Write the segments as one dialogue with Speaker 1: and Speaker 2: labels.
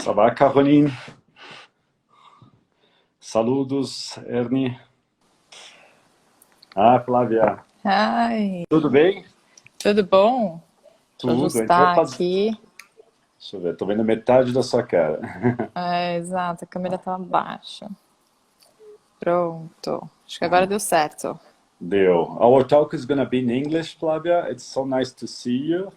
Speaker 1: Ça va, Caroline? Saludos, Ernie. Ah, Flávia.
Speaker 2: Ai,
Speaker 1: Tudo bem?
Speaker 2: tudo bom? Deixa eu
Speaker 1: Tudo. A gente vai
Speaker 2: ajustar
Speaker 1: fazer.
Speaker 2: aqui.
Speaker 1: Deixa eu ver, tô vendo metade da sua cara.
Speaker 2: É, exato, a câmera tá baixa. Pronto. Acho que agora deu certo.
Speaker 1: Deu. Our talk is gonna be in English, Flavia. It's so nice to see you.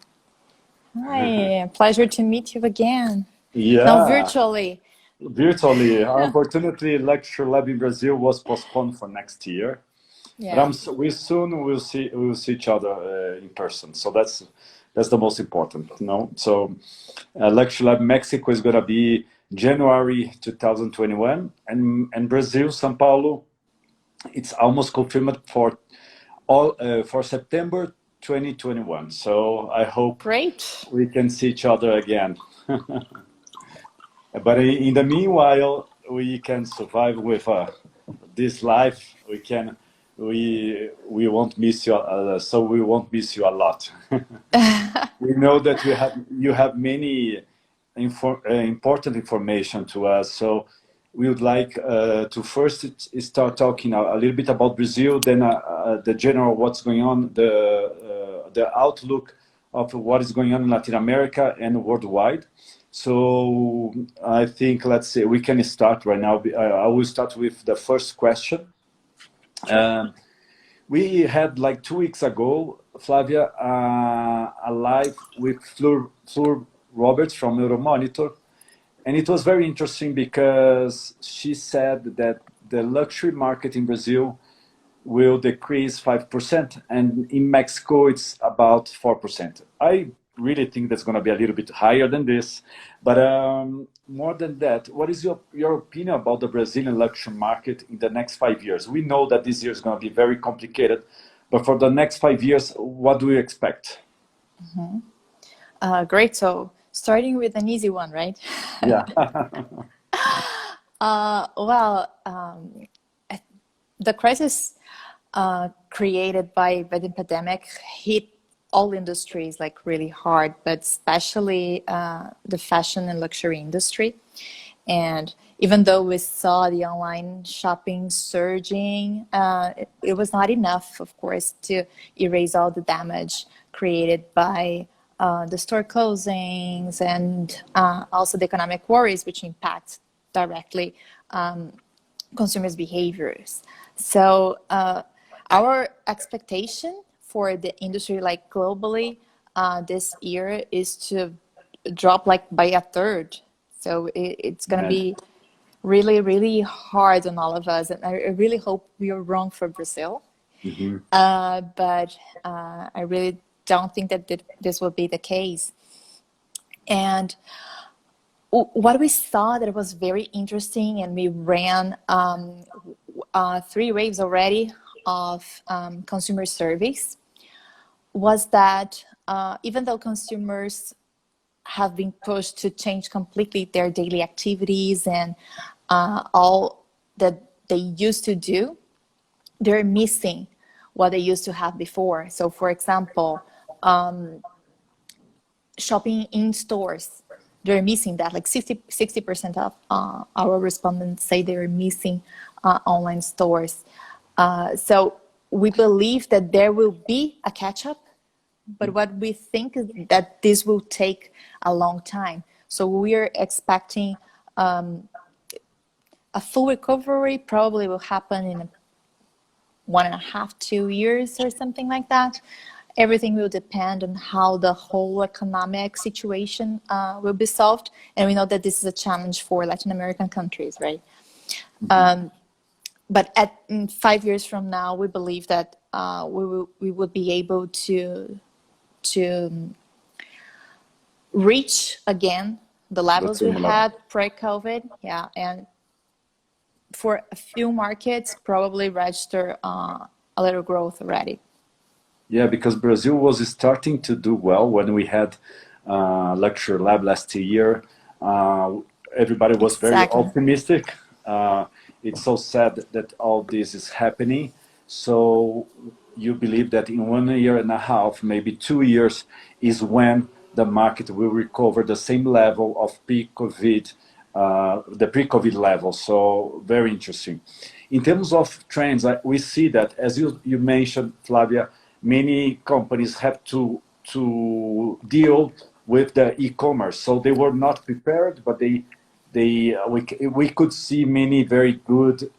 Speaker 2: Hi, pleasure to meet you again. Now
Speaker 1: Yeah,
Speaker 2: virtually.
Speaker 1: virtually. Unfortunately, LuxuryLab in Brazil was postponed for next year. But
Speaker 2: Yeah.
Speaker 1: we soon will see each other in person. So that's the most important, no? So Lecture Lab Mexico is gonna be January 2021, and Brazil, São Paulo, it's almost confirmed for for September 2021. So I hope
Speaker 2: Great.
Speaker 1: we can see each other again. But in the meanwhile, we can survive with this life. We won't miss you, so we won't miss you a lot. We know that you have many important information to us. So we would like to first start talking a little bit about Brazil, then the general what's going on, the outlook of what is going on in Latin America and worldwide. So I think, let's say we can start right now. I will start with the first question. We had like 2 weeks ago, Flavia, a live with Fleur Roberts from Euromonitor. And it was very interesting because she said that the luxury market in Brazil will decrease 5%, and in Mexico it's about 4%. I really think that's going to be a little bit higher than this, but more than that, what is your opinion about the Brazilian luxury market in the next 5 years? We know that this year is going to be very complicated, but for the next 5 years, what do you expect?
Speaker 2: Great. So starting with an easy one, right?
Speaker 1: Yeah.
Speaker 2: Well, the crisis created by the pandemic hit all industries like really hard, but especially the fashion and luxury industry. And even though we saw the online shopping surging, it was not enough, of course, to erase all the damage created by the store closings and also the economic worries, which impact directly consumers' behaviors. So our expectation for the industry, like globally, this year is to drop like by a third. So it's going to be really, really hard on all of us. And I really hope we are wrong for Brazil. But I really don't think that this will be the case. And what we saw that was very interesting, and we ran 3 waves already of consumer surveys, was that even though consumers have been pushed to change completely their daily activities and all that they used to do, they're missing what they used to have before. So for example, shopping in stores, they're missing that. Like 60% of our respondents say they're missing online stores. So we believe that there will be a catch-up, but what we think is that this will take a long time. So we're expecting a full recovery probably will happen in 1.5, 2 years or something like that. Everything will depend on how the whole economic situation will be solved. And we know that this is a challenge for Latin American countries, right? But in 5 years from now, we believe that we will be able to reach again the levels we had pre-COVID. Yeah, and for a few markets, probably register a little growth already.
Speaker 1: Yeah, because Brazil was starting to do well when we had Lecture Lab last year. Everybody was very optimistic. It's so sad that all this is happening. So you believe that in 1.5 years, maybe 2 years, is when the market will recover the same level of pre-COVID, the pre-COVID level. So very interesting. In terms of trends, we see that, as you mentioned, Flavia, many companies have to deal with the e-commerce. So they were not prepared, but we could see many very good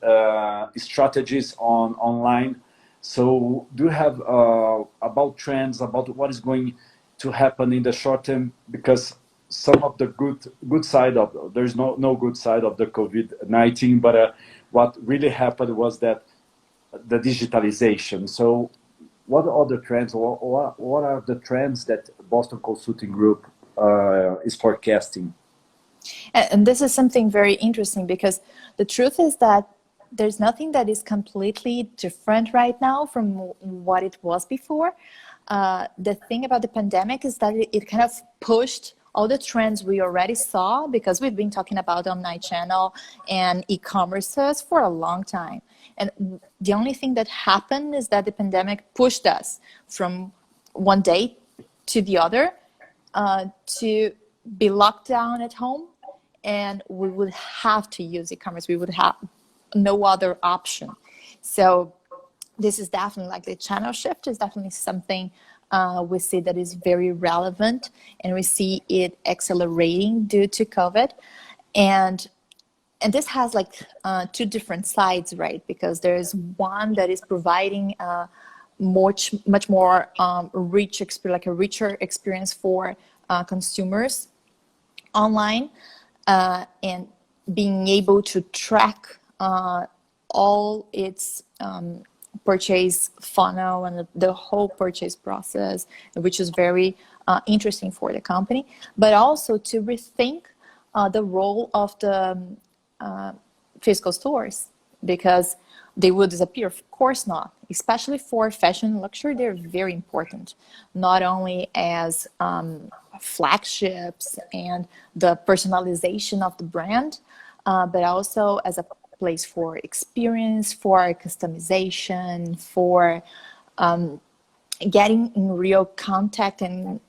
Speaker 1: strategies online. So do you have about trends, about what is going to happen in the short term? Because some of the good side of, there's no good side of the COVID-19, but what really happened was that the digitalization. So what are the trends? What are the trends that Boston Consulting Group is forecasting?
Speaker 2: And this is something very interesting, because the truth is that there's nothing that is completely different right now from what it was before. The thing about the pandemic is that it kind of pushed all the trends we already saw, because we've been talking about omnichannel and e-commerces for a long time. And the only thing that happened is that the pandemic pushed us from one day to the other to be locked down at home, and we would have to use e-commerce. We would have no other option. So this is definitely, like, the channel shift is definitely something we see that is very relevant, and we see it accelerating due to COVID. And this has like two different sides, right? Because there's one that is providing much more like a richer experience for consumers online, and being able to track all its purchase funnel and the whole purchase process, which is very interesting for the company, but also to rethink the role of the physical stores, because they will disappear. Of course not. Especially for fashion and luxury, they're very important, not only as flagships and the personalization of the brand, but also as a place for experience, for customization, for getting in real contact and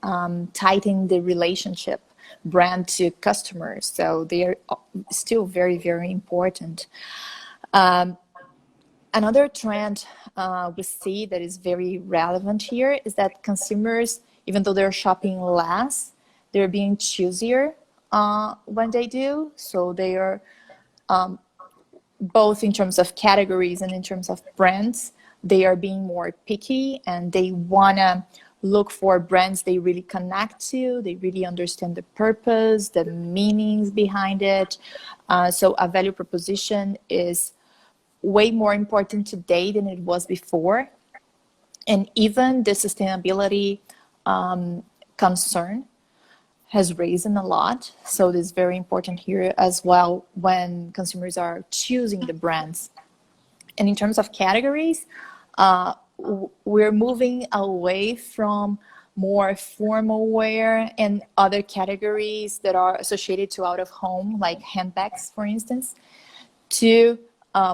Speaker 2: tightening the relationship brand to customers. So they are still very, very important. Another trend we see that is very relevant here is that consumers, even though they're shopping less, they're being choosier when they do. So they are both in terms of categories and in terms of brands, they are being more picky, and they want to look for brands they really connect to, they really understand the purpose, the meanings behind it. So a value proposition is way more important today than it was before. And even the sustainability concern has risen a lot. So it is very important here as well when consumers are choosing the brands. And in terms of categories, we're moving away from more formal wear and other categories that are associated to out of home, like handbags, for instance, to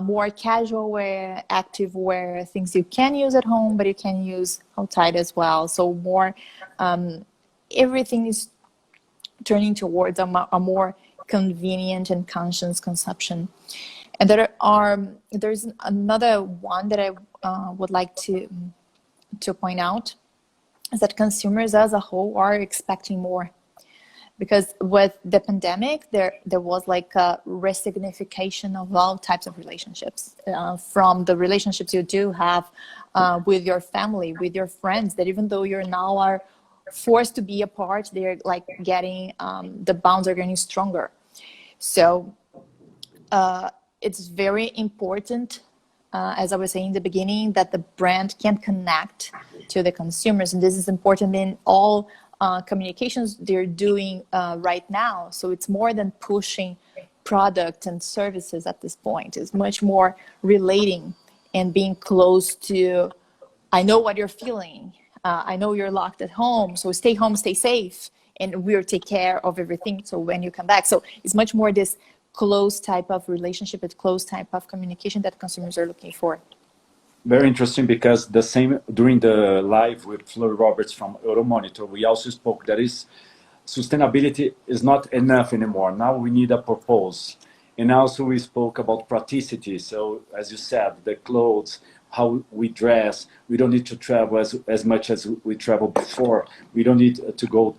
Speaker 2: more casual wear, active wear, things you can use at home, but you can use outside as well. So more, everything is turning towards a more convenient and conscious consumption. And there's another one that I would like to point out, is that consumers as a whole are expecting more. Because with the pandemic, there was like a resignification of all types of relationships, from the relationships you do have with your family, with your friends, that even though you're now are forced to be apart, they're like getting, the bonds are getting stronger. So it's very important, as I was saying in the beginning, that the brand can connect to the consumers. And this is important in all communications they're doing right now. So it's more than pushing products and services at this point. It's much more relating and being close to, I know what you're feeling. I know you're locked at home, so stay home, stay safe, and we'll take care of everything. So when you come back, so it's much more this close type of relationship, it's close type of communication that consumers are looking for.
Speaker 1: very interesting because the same during the live with Fleur Roberts from Euromonitor, we also spoke that is sustainability is not enough anymore. Now we need a purpose. And also we spoke about practicity. So as you said, the clothes, how we dress, we don't need to travel as much as we traveled before. We don't need to go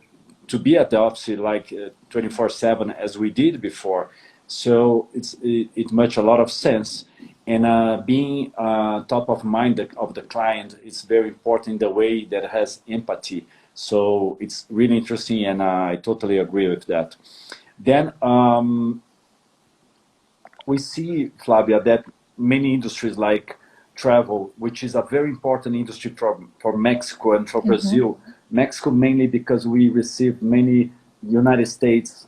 Speaker 1: to be at the office like 24/7 as we did before. So it makes a lot of sense. And being top of mind of the client is very important in the way that has empathy. So it's really interesting, and I totally agree with that. Then we see, Flavia, that many industries like travel, which is a very important industry for Mexico and for Brazil. Mexico mainly because we receive many United States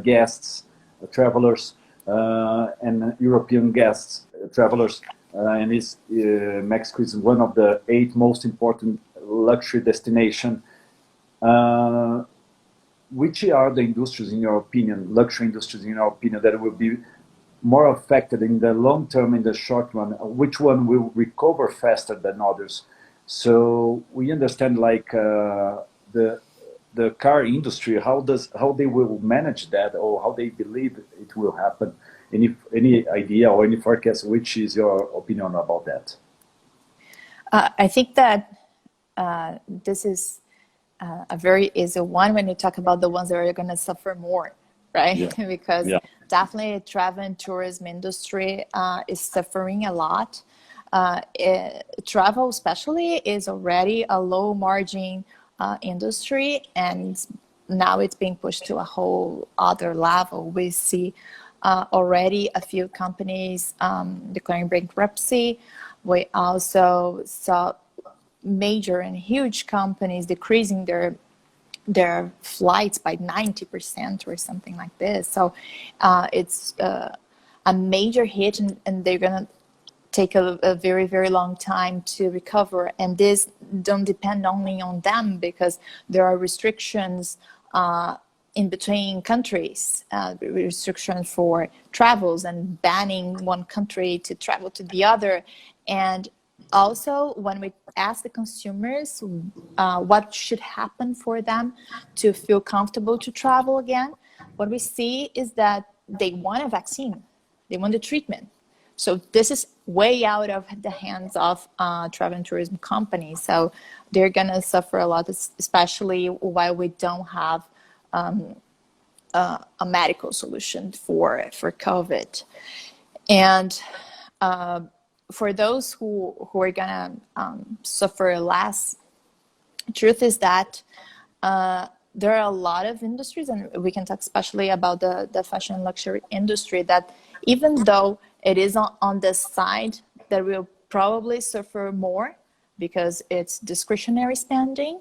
Speaker 1: guests, travelers, and European guests, travelers. Mexico is one of the 8 most important luxury destination. Which are the industries, in your opinion, luxury industries, in your opinion, that will be more affected in the long term, in the short run? Which one will recover faster than others? So we understand like the car industry, how they will manage that, or how they believe it will happen. Any idea or any forecast? Which is your opinion about that?
Speaker 2: I think that this is a very easy one when you talk about the ones that are going to suffer more, right?
Speaker 1: Yeah.
Speaker 2: Because
Speaker 1: Yeah.
Speaker 2: definitely travel and tourism industry is suffering a lot. Travel especially is already a low margin industry, and now it's being pushed to a whole other level. We see already a few companies declaring bankruptcy. We also saw major and huge companies decreasing their flights by 90% or something like this. So it's a major hit, and they're gonna take a very, very long time to recover. And this don't depend only on them, because there are restrictions in between countries, restrictions for travels and banning one country to travel to the other. And also, when we ask the consumers what should happen for them to feel comfortable to travel again, what we see is that they want a vaccine, they want a treatment. So this is way out of the hands of travel and tourism companies. So they're gonna suffer a lot, especially while we don't have a medical solution for COVID. And for those who are gonna suffer less, truth is that there are a lot of industries, and we can talk especially about the fashion and luxury industry, that even though it is on the side that will probably suffer more because it's discretionary spending,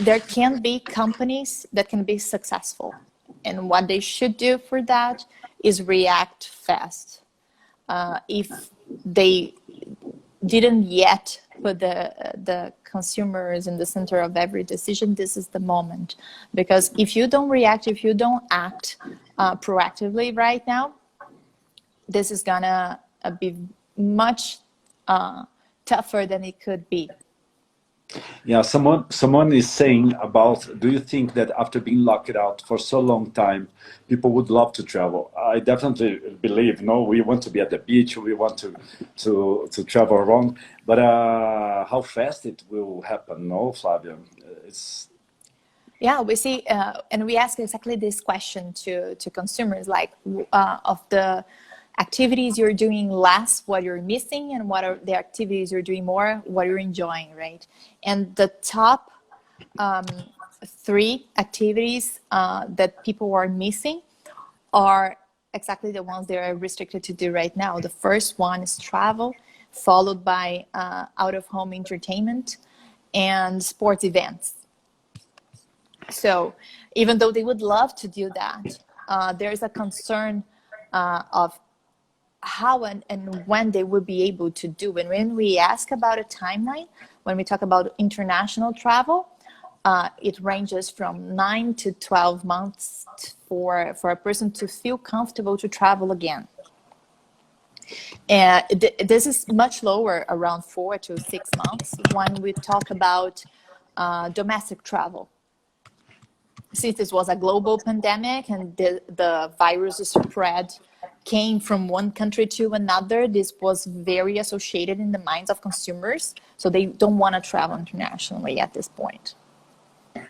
Speaker 2: there can be companies that can be successful. And what they should do for that is react fast. If they didn't yet put the consumers in the center of every decision, this is the moment. Because if you don't react, if you don't act proactively right now, this is gonna be much tougher than it could be.
Speaker 1: Yeah, someone is saying about, do you think that after being locked out for so long time, people would love to travel? I definitely believe, no, we want to be at the beach, we want to travel around, but how fast it will happen, no, Flavia? It's
Speaker 2: Yeah, we see, and we ask exactly this question to consumers, like of the activities you're doing less, what you're missing, and what are the activities you're doing more, what you're enjoying, right? And the top 3 activities that people are missing are exactly the ones they are restricted to do right now. The first one is travel, followed by out-of-home entertainment and sports events. So even though they would love to do that, there's a concern of how and when they will be able to do. And when we ask about a timeline, when we talk about international travel, it ranges from 9 to 12 months for a person to feel comfortable to travel again. And this is much lower, around 4 to 6 months, when we talk about domestic travel. Since this was a global pandemic and the virus spread came from one country to another, this was very associated in the minds of consumers. So they don't want to travel internationally at this point.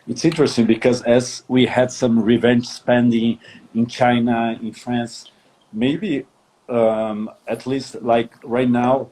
Speaker 1: It's interesting because as we had some revenge spending in China, in France, maybe at least like right now,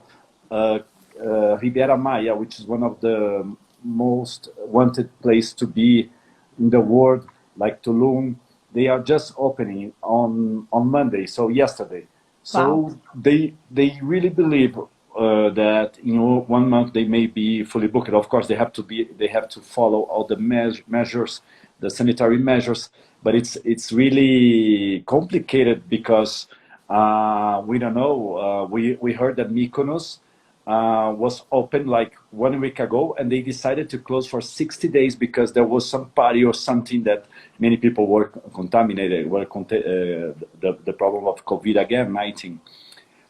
Speaker 1: Riviera Maya, which is one of the most wanted place to be in the world, like Tulum, they are just opening on Monday, so yesterday.
Speaker 2: Wow.
Speaker 1: So they really believe that in 1 month they may be fully booked. Of course, they have to follow all the measures, the sanitary measures, but it's really complicated because we don't know. We heard that Mykonos was open like 1 week ago, and they decided to close for 60 days because there was some party or something that many people were contaminated, the problem of COVID again, 19.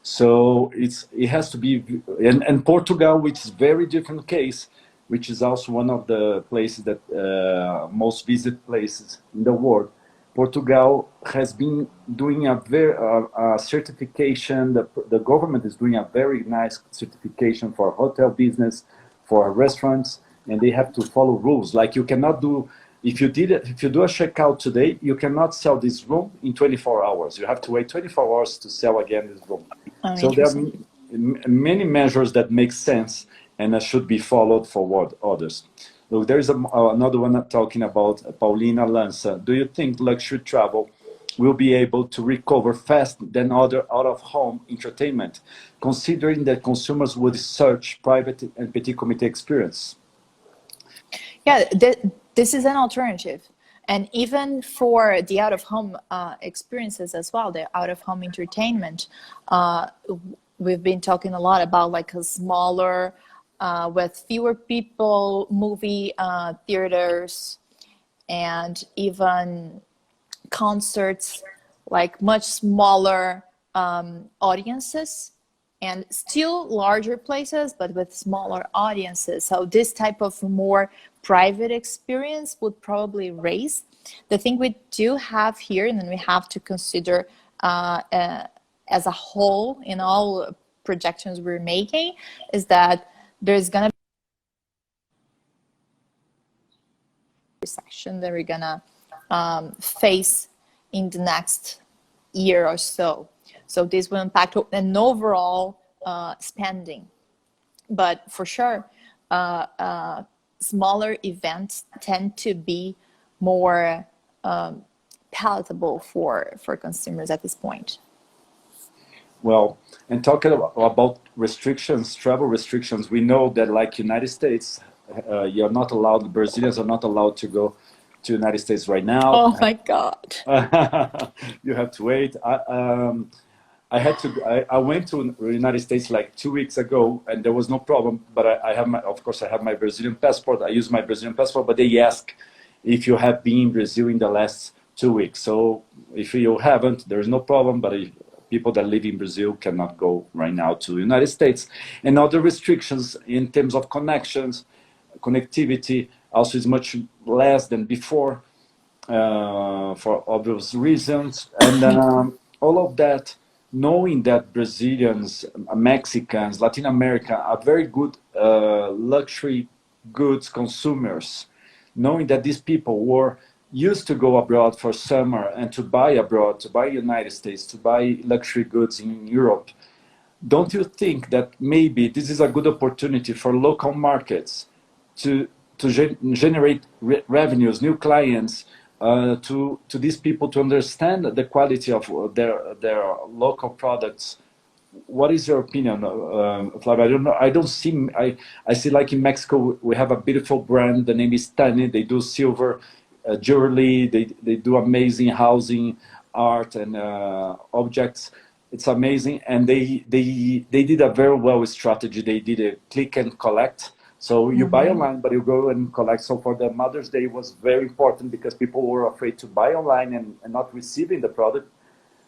Speaker 1: So it has to be, and Portugal, which is very different case, which is also one of the places that most visited places in the world. Portugal has been doing a very certification. The government is doing a very nice certification for hotel business, for restaurants, and they have to follow rules. Like you cannot do if you do a checkout today, you cannot sell this room in 24 hours. You have to wait 24 hours to sell again this room.
Speaker 2: Oh,
Speaker 1: So there are
Speaker 2: interesting.
Speaker 1: many measures that make sense and should be followed for what others. Look, there is another one talking about Paulina Lanza. Do you think luxury travel will be able to recover fast than other out-of-home entertainment, considering that consumers would search private and petit comité experience?
Speaker 2: Yeah, this is an alternative. And even for the out-of-home experiences as well, the out-of-home entertainment, we've been talking a lot about like a smaller, with fewer people, movie theaters, and even concerts, like much smaller audiences, and still larger places, but with smaller audiences. So this type of more private experience would probably raise. The thing we do have here, and then we have to consider as a whole in all projections we're making, is that there's going to be a recession that we're going to face in the next year or so. So this will impact an overall spending. But for sure, smaller events tend to be more palatable for consumers at this point.
Speaker 1: Well, and talking about restrictions, travel restrictions, we know that like United States, you're not allowed, Brazilians are not allowed to go to United States right now.
Speaker 2: Oh my God.
Speaker 1: You have to wait. I went to the United States like 2 weeks ago, and there was no problem. But I have of course, I have my Brazilian passport. I use my Brazilian passport, but they ask if you have been in Brazil in the last 2 weeks. So if you haven't, there is no problem. But people that live in Brazil cannot go right now to the United States. And other restrictions in terms of connectivity also is much less than before for obvious reasons. And all of that, knowing that Brazilians, Mexicans, Latin America are very good luxury goods consumers, knowing that these people were used to go abroad for summer and to buy abroad, to buy United States, to buy luxury goods in Europe, don't you think that maybe this is a good opportunity for local markets to generate revenues, new clients, to these people to understand the quality of their local products? What is your opinion, Flavia? I don't know. I don't see. I see like in Mexico we have a beautiful brand. The name is Tani. They do silver jewelry. They do amazing housing, art, and objects. It's amazing, and they did a very well strategy. They did a click and collect. So you buy online, but you go and collect. So for the Mother's Day was very important because people were afraid to buy online and not receiving the product.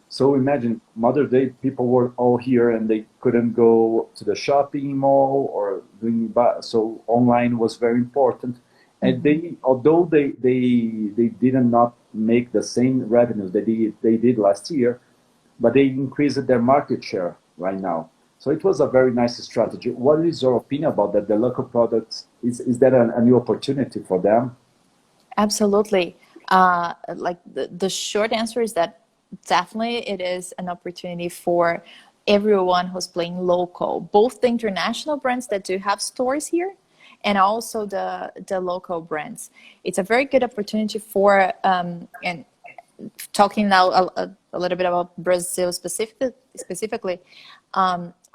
Speaker 1: So imagine Mother's Day, people were all here and they couldn't go to the shopping mall or doing, so online was very important. And they, although they did not make the same revenues they did last year, but they increased their market share right now. So it was a very nice strategy. What is your opinion about that? The local products, is that a new opportunity for them?
Speaker 2: Absolutely. Like the short answer is that definitely it is an opportunity for everyone who's playing local, both the international brands that do have stores here and also the local brands. It's a very good opportunity for, and talking now a little bit about Brazil specifically,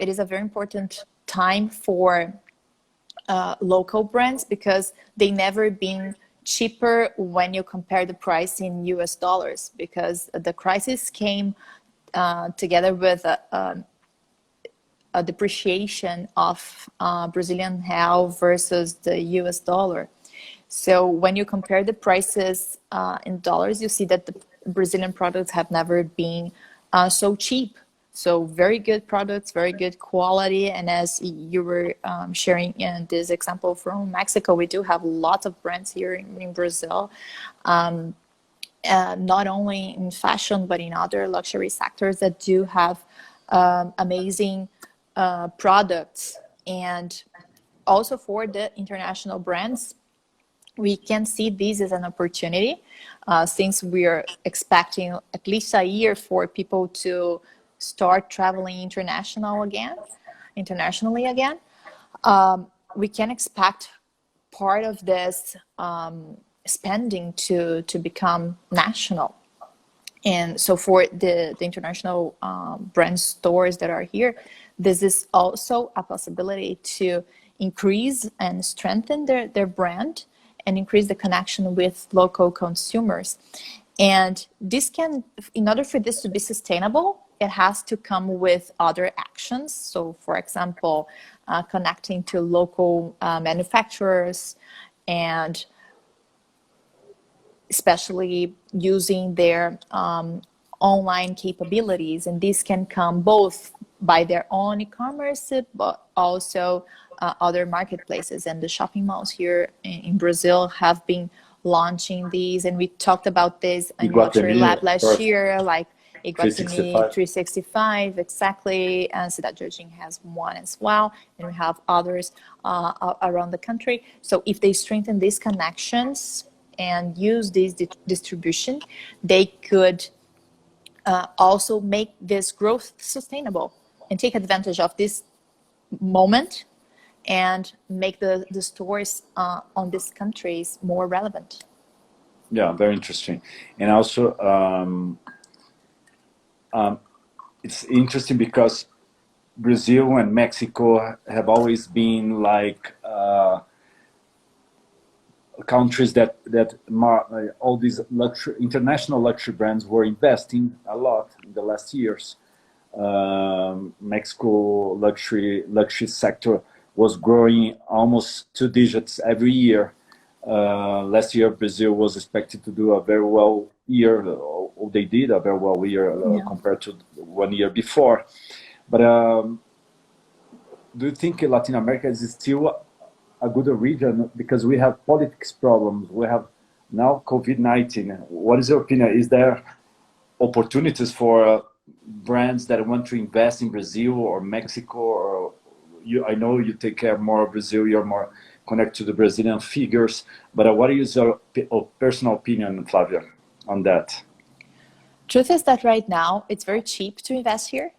Speaker 2: it is a very important time for local brands because they never been cheaper when you compare the price in US dollars, because the crisis came together with a depreciation of Brazilian real versus the US dollar. So when you compare the prices in dollars, you see that the Brazilian products have never been so cheap. So very good products, very good quality. And as you were sharing in this example from Mexico, we do have lots of brands here in Brazil, not only in fashion, but in other luxury sectors that do have amazing products. And also for the international brands, we can see this as an opportunity since we are expecting at least a year for people to start traveling internationally again. We can expect part of this spending to become national. And so for the international brand stores that are here, this is also a possibility to increase and strengthen their brand and increase the connection with local consumers. And this can, in order for this to be sustainable, it has to come with other actions. So for example, connecting to local manufacturers and especially using their online capabilities. And this can come both by their own e-commerce, but also other marketplaces. And the shopping malls here in Brazil have been launching these. And we talked about this in LuxuryLab last year, like Iguatemi 365, exactly. And Cidade Jardim has one as well. And we have others around the country. So if they strengthen these connections and use this distribution, they could also make this growth sustainable and take advantage of this moment and make the stores on these countries more relevant.
Speaker 1: Yeah, very interesting. And also, it's interesting because Brazil and Mexico have always been like countries that all these international luxury brands were investing a lot in the last years. Mexico luxury sector was growing almost 2 digits every year. Last year, Brazil was expected to do a very well year. Or they did a very well year compared to 1 year before. But do you think Latin America is still a good region, because we have politics problems, we have now COVID-19? What is your opinion? Is there opportunities for brands that want to invest in Brazil or Mexico? Or I know you take care more of Brazil, you're more connected to the Brazilian figures, but what is your personal opinion, Flavia, on that?
Speaker 2: Truth is that right now it's very cheap to invest here.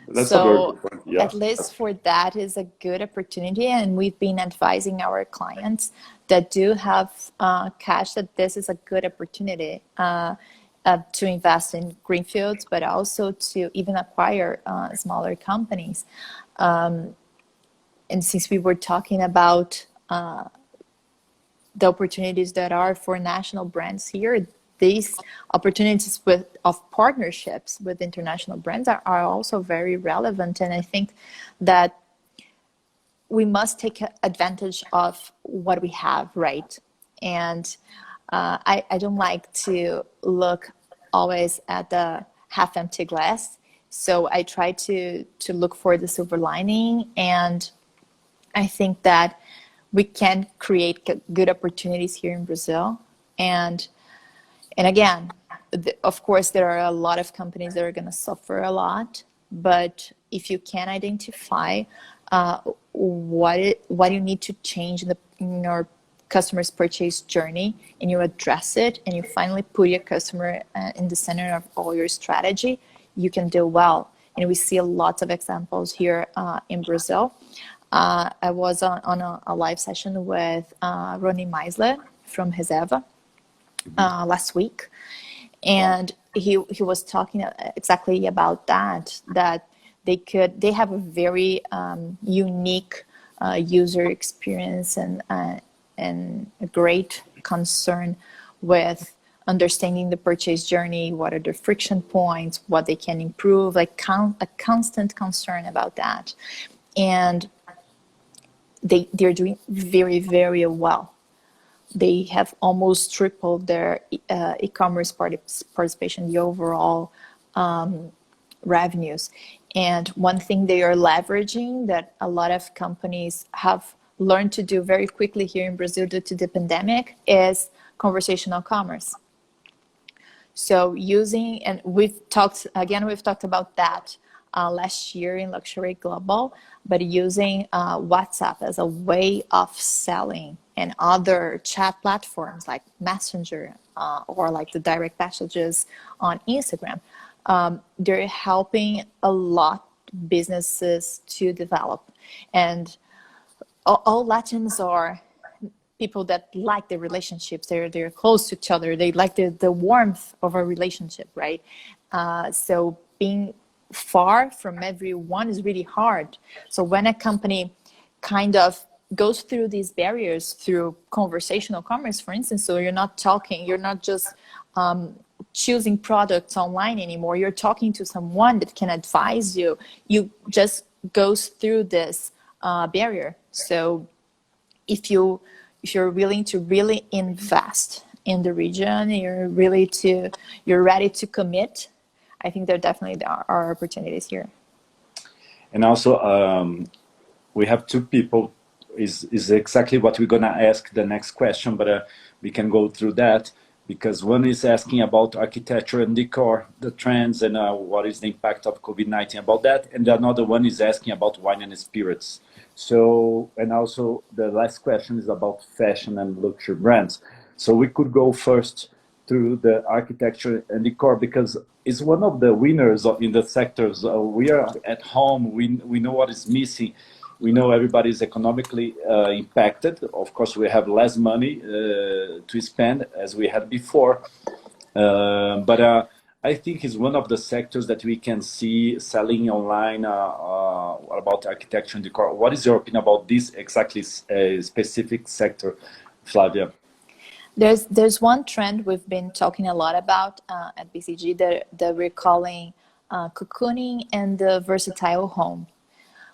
Speaker 1: That's
Speaker 2: so
Speaker 1: a very good point. Yeah.
Speaker 2: At least for that is a good opportunity, and we've been advising our clients that do have cash that this is a good opportunity to invest in greenfields, but also to even acquire smaller companies. And since we were talking about the opportunities that are for national brands here, these opportunities of partnerships with international brands are also very relevant. And I think that we must take advantage of what we have, right? And I don't like to look always at the half empty glass. So I try to look for the silver lining, and I think that we can create good opportunities here in Brazil. And again, of course, there are a lot of companies that are going to suffer a lot. But if you can identify what you need to change in your customer's purchase journey, and you address it, and you finally put your customer in the center of all your strategy, you can do well. And we see lots of examples here in Brazil. I was on a live session with Ronnie Meisler from Reserva last week, and he was talking exactly about that they have a very unique user experience and a great concern with understanding the purchase journey, what are the friction points, what they can improve, like a constant concern about that. And they're doing very, very well. They have almost tripled their e-commerce participation, the overall revenues. And one thing they are leveraging that a lot of companies have learned to do very quickly here in Brazil due to the pandemic is conversational commerce. So and we've talked about that last year in Luxury Global, but using WhatsApp as a way of selling, and other chat platforms like Messenger or like the direct messages on Instagram, they're helping a lot businesses to develop. And all LATAMs are people that like the relationships. They're close to each other. They like the warmth of a relationship, right? So being far from everyone is really hard. So when a company kind of goes through these barriers through conversational commerce, for instance, so you're not just choosing products online anymore. You're talking to someone that can advise you. You just goes through this barrier. So if you're willing to really invest in the region, you're ready to commit, I think there definitely are opportunities here.
Speaker 1: And also, we have two people. Is exactly what we're gonna ask the next question, but we can go through that, because one is asking about architecture and decor, the trends, and what is the impact of COVID-19 about that, and another one is asking about wine and spirits. So, and also the last question is about fashion and luxury brands. So we could go first through the architecture and decor, because it's one of the winners in the sectors. We are at home, we know what is missing. We know everybody is economically impacted. Of course, we have less money to spend as we had before. But I think it's one of the sectors that we can see selling online about architecture and decor. What is your opinion about this exactly specific sector, Flavia?
Speaker 2: There's one trend we've been talking a lot about at BCG that we're calling cocooning and the versatile home,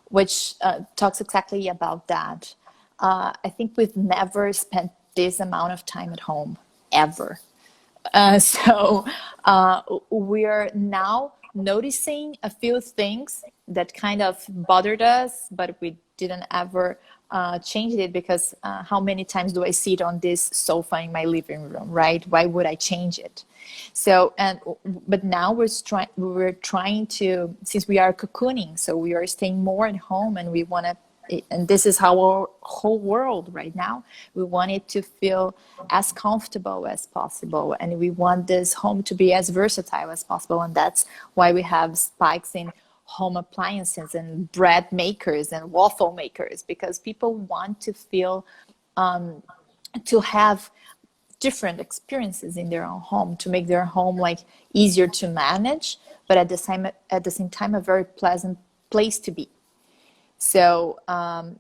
Speaker 2: which talks exactly about that. I think we've never spent this amount of time at home, ever. So we're now noticing a few things that kind of bothered us, but we didn't ever change it, because how many times do I sit on this sofa in my living room, right? Why would I change it? So, but now we're trying to, since we are cocooning, so we are staying more at home, and we want to, and this is how our whole world right now, we want it to feel as comfortable as possible, and we want this home to be as versatile as possible. And that's why we have spikes in home appliances and bread makers and waffle makers, because people want to feel to have different experiences in their own home, to make their home like easier to manage, but at the same time a very pleasant place to be. So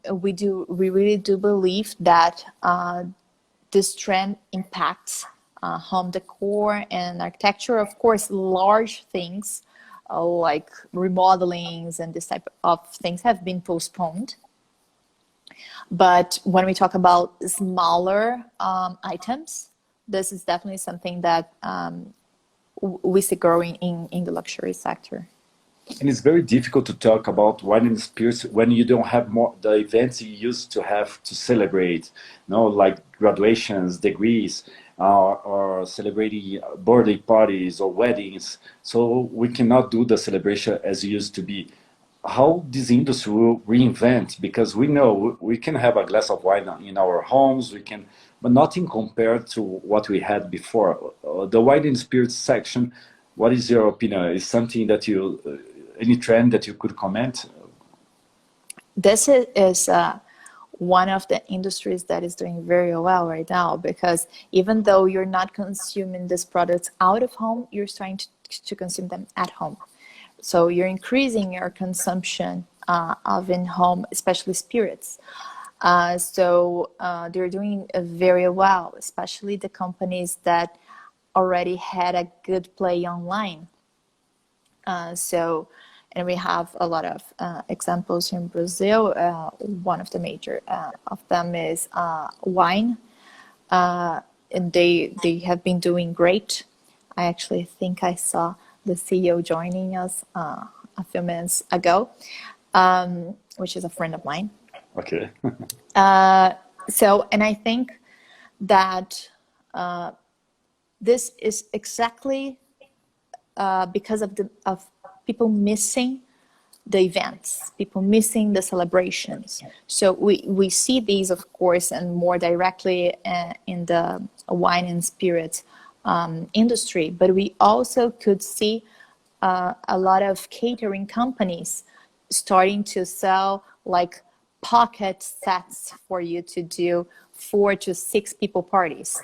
Speaker 2: we really do believe that this trend impacts home decor and architecture. Of course, large things like remodelings and this type of things have been postponed. But when we talk about smaller items, this is definitely something that we see growing in the luxury sector.
Speaker 1: And it's very difficult to talk about wine and spirits when you don't have more the events you used to have to celebrate, like graduations, degrees, or celebrating birthday parties or weddings. So we cannot do the celebration as it used to be. How this industry will reinvent, because we know we can have a glass of wine in our homes, we can, but nothing compared to what we had before. The wine and spirits section, what is your opinion? Is something that any trend that you could comment?
Speaker 2: This is one of the industries that is doing very well right now, because even though you're not consuming these products out of home, you're starting to consume them at home. So you're increasing your consumption of in-home, especially spirits. So they're doing very well, especially the companies that already had a good play online. And we have a lot of examples here in Brazil. One of the major of them is wine, and they have been doing great. I actually think I saw the CEO joining us a few minutes ago, which is a friend of mine.
Speaker 1: Okay.
Speaker 2: And I think that this is exactly because of people missing the events, people missing the celebrations. So we see these, of course, and more directly in the wine and spirits industry, but we also could see a lot of catering companies starting to sell like pocket sets for you to do 4 to 6 people parties.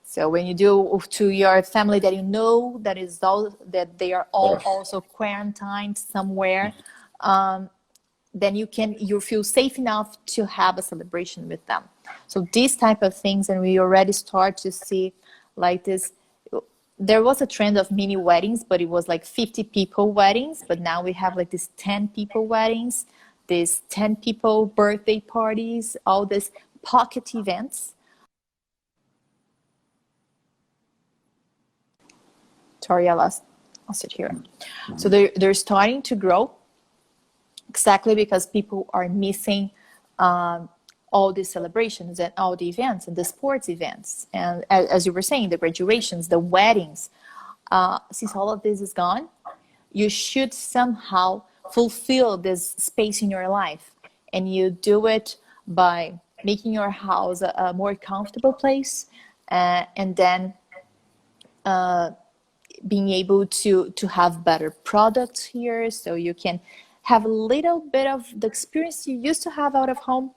Speaker 2: So when you do to your family that you know that is all that they are all also quarantined somewhere, then you feel safe enough to have a celebration with them. So these type of things, and we already start to see like this. There was a trend of mini weddings, but it was like 50 people weddings. But now we have like these 10 people weddings, these 10 people birthday parties, all these pocket events. Sorry, I lost it here. So they're starting to grow exactly because people are missing all the celebrations and all the events and the sports events. And as you were saying, the graduations, the weddings, since all of this is gone, you should somehow fulfill this space in your life. And you do it by making your house a more comfortable place, and then being able to have better products here, so you can have a little bit of the experience you used to have out of home,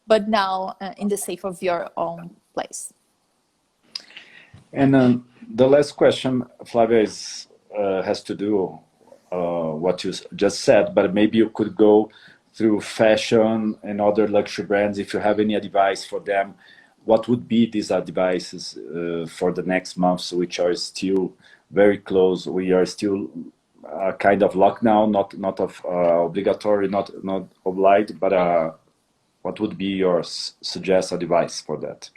Speaker 2: but now in the safe of your own place.
Speaker 1: And the last question, Flavia, has to do what you just said, but maybe you could go through fashion and other luxury brands. If you have any advice for them, what would be these advices for the next months, which are still very close? We are still kind of lockdown, not of obligatory, not obliged, but what would be your suggested advice for that?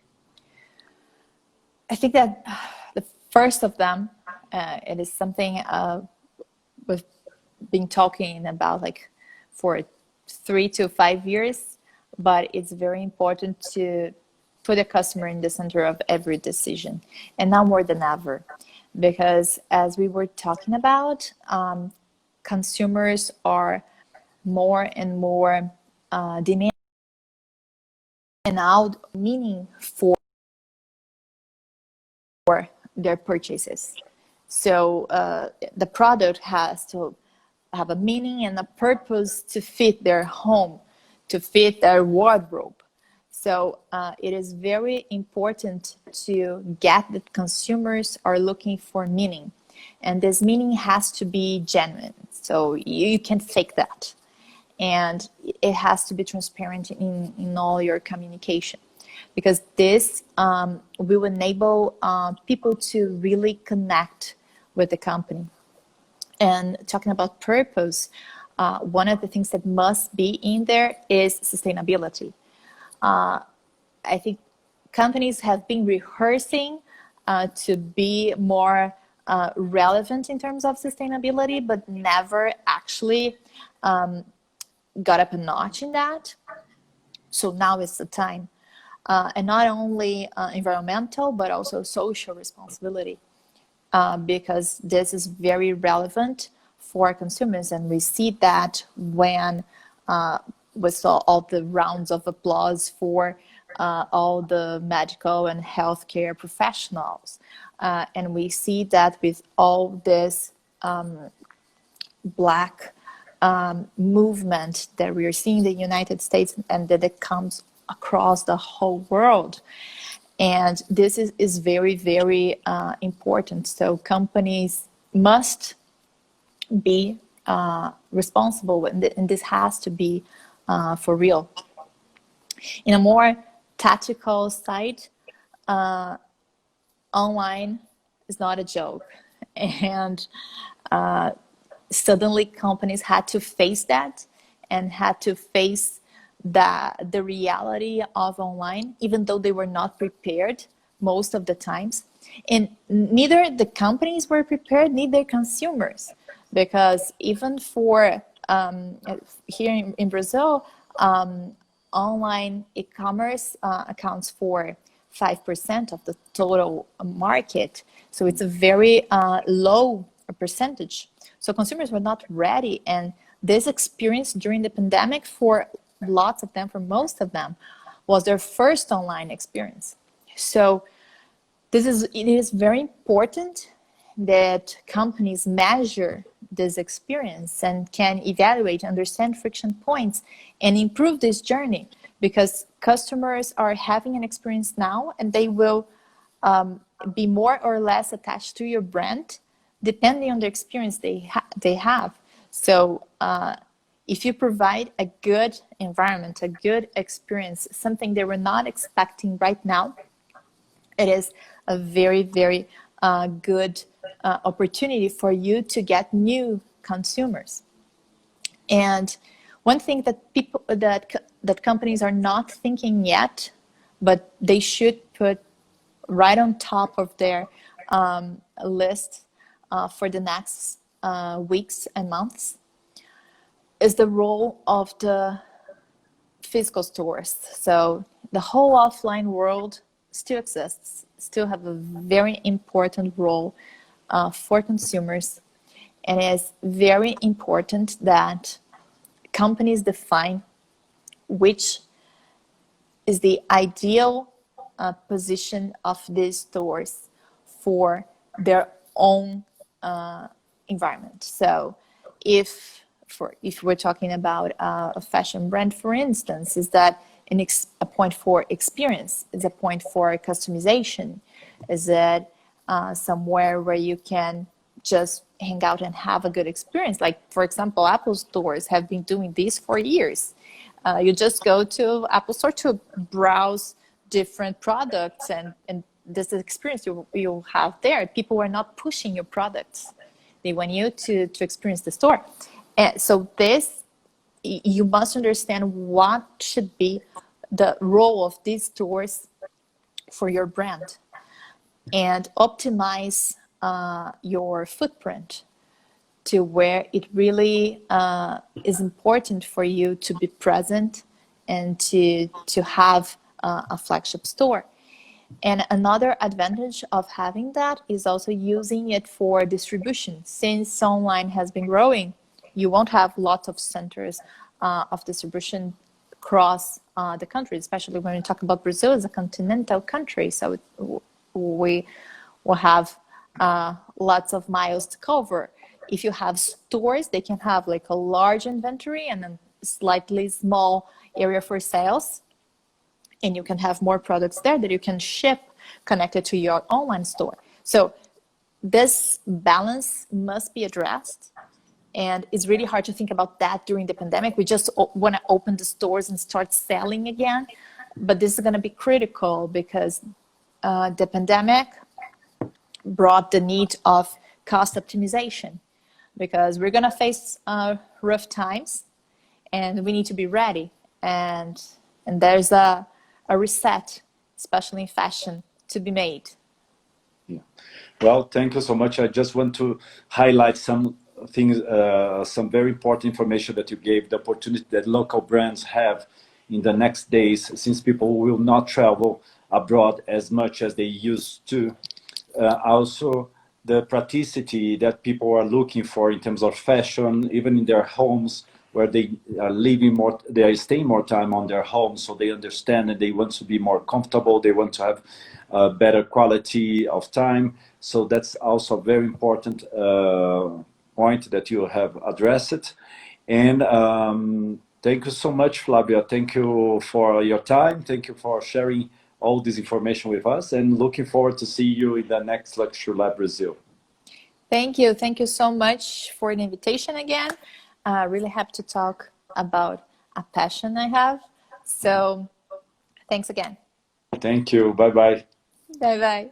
Speaker 2: I think that the first of them, it is something we've been talking about like for 3 to 5 years, but it's very important to put the customer in the center of every decision, and now more than ever, because as we were talking about, consumers are more and more demanding out meaning for their purchases. So the product has to have a meaning and a purpose to fit their home, to fit their wardrobe. So it is very important to get that consumers are looking for meaning. And this meaning has to be genuine. So you can fake that. And it has to be transparent in all your communication. Because this will enable people to really connect with the company. And talking about purpose, one of the things that must be in there is sustainability. I think companies have been rehearsing to be more relevant in terms of sustainability, but never actually got up a notch in that. So now is the time. And not only environmental, but also social responsibility, because this is very relevant for consumers. And we see that when we saw all the rounds of applause for all the medical and healthcare professionals. And we see that with all this Black movement that we are seeing in the United States, and that it comes across the whole world. And this is very, very important. So companies must be responsible, and this has to be for real. In a more tactical side, online is not a joke. And suddenly companies had to face that, and had to face the reality of online, even though they were not prepared most of the times. And neither the companies were prepared, neither consumers, because even for here in Brazil, online e-commerce accounts for 5% of the total market. So it's a very low percentage. So consumers were not ready. And this experience during the pandemic, for lots of them, for most of them, was their first online experience. So it is very important that companies measure this experience and can evaluate, understand friction points, and improve this journey, because customers are having an experience now, and they will be more or less attached to your brand depending on the experience they have. So if you provide a good environment, a good experience, something they were not expecting right now, it is a very, very good opportunity for you to get new consumers. And one thing that people that companies are not thinking yet, but they should put right on top of their list for the next weeks and months, is the role of the physical stores. So the whole offline world still exists, still have a very important role for consumers. And it's very important that companies define which is the ideal position of these stores for their own environment. So if we're talking about a fashion brand, for instance, is that a point for experience? Is a point for customization? Is it somewhere where you can just hang out and have a good experience? Like, for example, Apple stores have been doing this for years. You just go to Apple Store to browse different products, and this experience you'll have there. People were not pushing your products. They want you to experience the store. And so you must understand what should be the role of these stores for your brand, and optimize your footprint to where it really is important for you to be present and to have a flagship store. And another advantage of having that is also using it for distribution. Since online has been growing, you won't have lots of centers of distribution across the country, especially when we talk about Brazil as a continental country. So we will have lots of miles to cover. If you have stores, they can have like a large inventory and a slightly small area for sales. And you can have more products there that you can ship connected to your online store. So this balance must be addressed. And it's really hard to think about that during the pandemic. We just want to open the stores and start selling again. But this is going to be critical, because the pandemic brought the need of cost optimization, because we're going to face rough times, and we need to be ready. And there's a reset, especially in fashion, to be made.
Speaker 1: Yeah. Well, thank you so much. I just want to highlight some things, some very important information that you gave, the opportunity that local brands have in the next days, since people will not travel abroad as much as they used to. Also, the practicity that people are looking for in terms of fashion, even in their homes, where they are living more, they are staying more time on their homes, so they understand and they want to be more comfortable. They want to have better quality of time. So that's also a very important point that you have addressed. And thank you so much, Flavia. Thank you for your time. Thank you for sharing all this information with us, and looking forward to see you in the next Luxury Lab Brazil.
Speaker 2: Thank you. Thank you so much for the invitation again. Really happy to talk about a passion I have. So thanks again.
Speaker 1: Thank you. Bye bye.
Speaker 2: Bye bye.